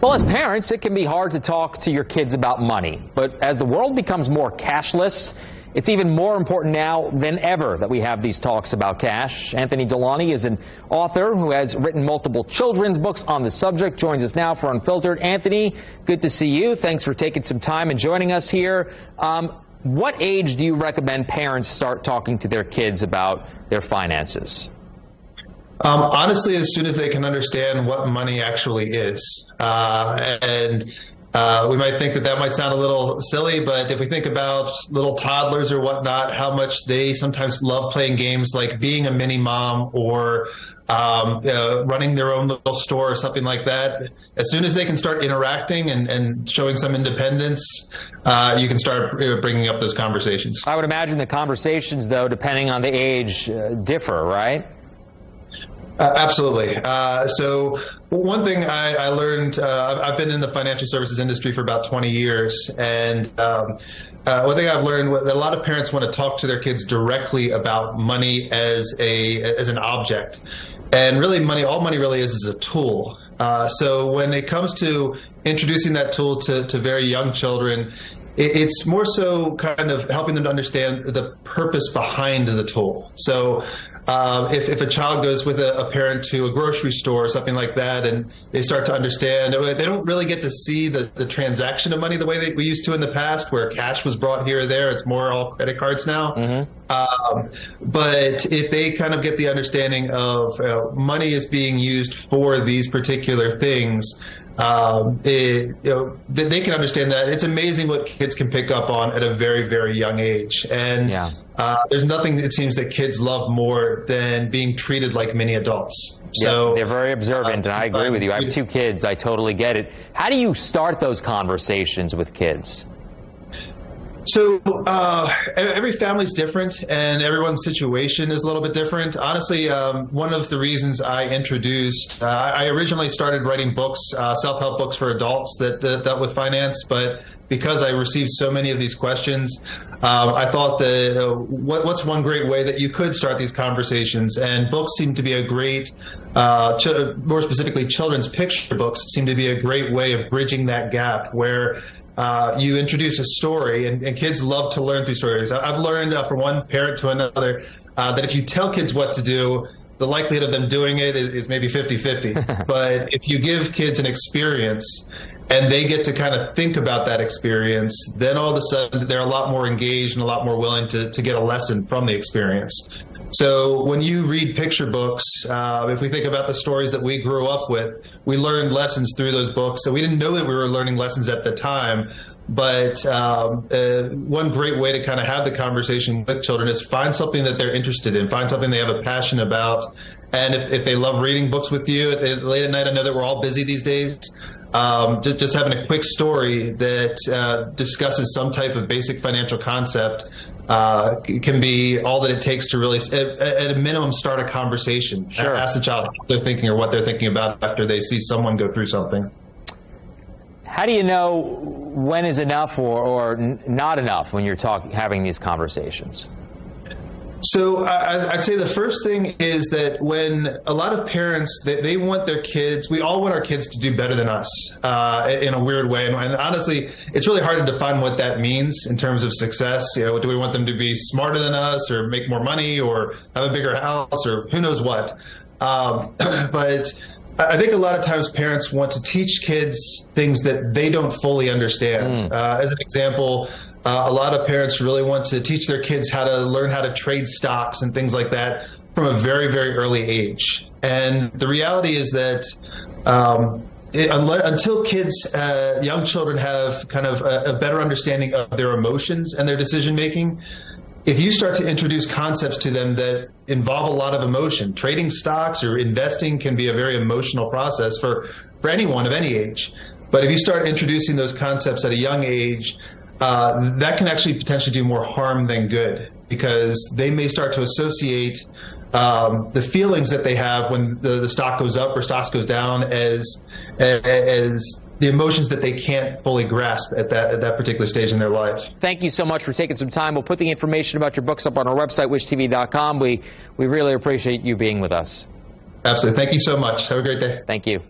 Well, as parents, it can be hard to talk to your kids about money. But as the world becomes more cashless, it's even more important now than ever that we have these talks about cash. Anthony Delany is an author who has written multiple children's books on the subject. Joins us now for Unfiltered. Anthony, good to see you. Thanks for taking some time and joining us here. What age do you recommend parents start talking to their kids about their finances? Honestly, as soon as they can understand what money actually is. We might think that might sound a little silly, but if we think about little toddlers or whatnot, how much they sometimes love playing games like being a mini mom or running their own little store or something like that. As soon as they can start interacting and showing some independence, you can start bringing up those conversations. I would imagine the conversations, though, depending on the age, differ, right? Absolutely. So one thing I learned, I've been in the financial services industry for about 20 years. And one thing I've learned that a lot of parents want to talk to their kids directly about money as an object. And really all money really is a tool. So when it comes to introducing that tool to very young children, it's more so kind of helping them to understand the purpose behind the tool. So if a child goes with a parent to a grocery store or something like that, and they start to understand, they don't really get to see the transaction of money the way that we used to in the past, where cash was brought here or there. It's more all credit cards now. Mm-hmm. But if they kind of get the understanding of money is being used for these particular things, they can understand that. It's amazing what kids can pick up on at a very, very young age. And there's nothing, it seems, that kids love more than being treated like mini adults. So they're very observant, and I agree with you. I have 2 kids. I totally get it. How do you start those conversations with kids? So every family's different, and everyone's situation is a little bit different. Honestly, one of the reasons I introduced, I originally started writing books, self-help books for adults that dealt with finance, but because I received so many of these questions, I thought that what's one great way that you could start these conversations? And books seem to be a great, more specifically children's picture books seem to be a great way of bridging that gap where you introduce a story, and kids love to learn through stories. I've learned from one parent to another that if you tell kids what to do, the likelihood of them doing it is maybe 50-50. But if you give kids an experience and they get to kind of think about that experience, then all of a sudden they're a lot more engaged and a lot more willing to get a lesson from the experience. So when you read picture books, if we think about the stories that we grew up with, we learned lessons through those books. So we didn't know that we were learning lessons at the time. But one great way to kind of have the conversation with children is find something that they're interested in, find something they have a passion about. And if they love reading books with you late at night, I know that we're all busy these days. Just having a quick story that discusses some type of basic financial concept can be all that it takes to really, at a minimum, start a conversation. Sure. Ask the child what they're thinking or what they're thinking about after they see someone go through something. How do you know when is enough or not enough when you're having these conversations? So I'd say the first thing is that when a lot of parents, they want their kids, we all want our kids to do better than us in a weird way. And honestly, it's really hard to define what that means in terms of success. You know, do we want them to be smarter than us or make more money or have a bigger house or who knows what? But I think a lot of times parents want to teach kids things that they don't fully understand. As an example, a lot of parents really want to teach their kids how to learn how to trade stocks and things like that from a very, very early age. And the reality is that until young children have kind of a better understanding of their emotions and their decision making, if you start to introduce concepts to them that involve a lot of emotion, trading stocks or investing can be a very emotional process for anyone of any age. But if you start introducing those concepts at a young age, that can actually potentially do more harm than good, because they may start to associate the feelings that they have when the stock goes up or stocks goes down as the emotions that they can't fully grasp at that particular stage in their life. Thank you so much for taking some time. We'll put the information about your books up on our website, wishtv.com. We really appreciate you being with us. Absolutely. Thank you so much. Have a great day. Thank you.